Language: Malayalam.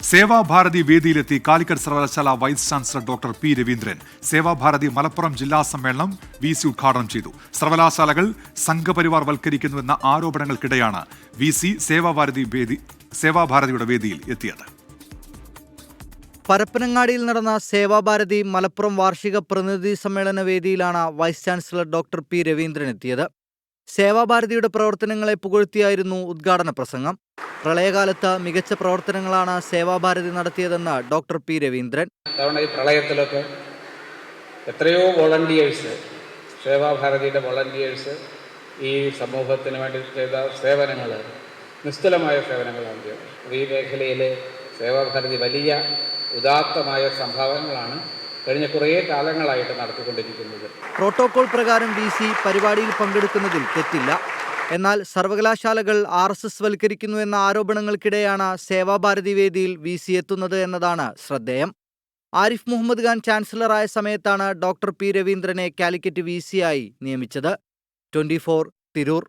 സേവാഭാരതി വേദിയിലെത്തി കാലിക്കറ്റ് സർവകലാശാല vice chancellor doctor P Raveendran. Seva Bharati Malappuram ജില്ലാ സമ്മേളനം VC ഉദ്ഘാടനം ചെയ്തു. സർവകലാശാലകൾ സംഘപരിവാർ വൽക്കരിക്കുന്നുവെന്ന ആരോപണങ്ങൾക്കിടെയാണ് VC സേവാഭാരതിയുടെ വേദിയിൽ എത്തിയത്. പരപ്പനങ്ങാടിയിൽ നടന്ന സേവാഭാരതി മലപ്പുറം വാർഷിക പ്രതിനിധി സമ്മേളന വേദിയിലാണ് vice chancellor doctor P Raveendran എത്തിയത്. സേവാഭാരതിയുടെ പ്രവർത്തനങ്ങളെ പുകഴ്ത്തിയായിരുന്നു ഉദ്ഘാടന പ്രസംഗം. പ്രളയകാലത്ത് മികച്ച പ്രവർത്തനങ്ങളാണ് സേവാഭാരതി നടത്തിയതെന്ന് ഡോക്ടർ പി രവീന്ദ്രൻ. ഈ പ്രളയത്തിലൊക്കെ എത്രയോ വോളണ്ടിയേഴ്സ്, സേവാഭാരതിയുടെ വോളണ്ടിയേഴ്സ് ഈ സമൂഹത്തിന് വേണ്ടി ചെയ്ത സേവനങ്ങൾ നിസ്തുലമായ സേവനങ്ങളാണ് ചെയ്തത്. ഈ മേഖലയിൽ സേവാഭാരതി വലിയ ഉദാത്തമായ സംഭാവനകളാണ് കഴിഞ്ഞ കുറേ കാലങ്ങളായിട്ട് നടത്തിക്കൊണ്ടിരിക്കുന്നത്. പ്രോട്ടോകോൾ പ്രകാരം VC പരിപാടിയിൽ പങ്കെടുക്കുന്നതിൽ തെറ്റില്ല. എന്നാൽ സർവകലാശാലകൾ RSS വൽക്കരിക്കുന്നു എന്ന ആരോപണങ്ങൾക്കിടെയാണ് സേവാഭാരതി വേദിയിൽ VC എത്തുന്നത് എന്നതാണ് ശ്രദ്ധേയം. ആരിഫ് മുഹമ്മദ് ഖാൻ ചാൻസലറായ സമയത്താണ് ഡോക്ടർ പി രവീന്ദ്രനെ കാലിക്കറ്റ് VC ആയി നിയമിച്ചത്. 24 തിരൂർ.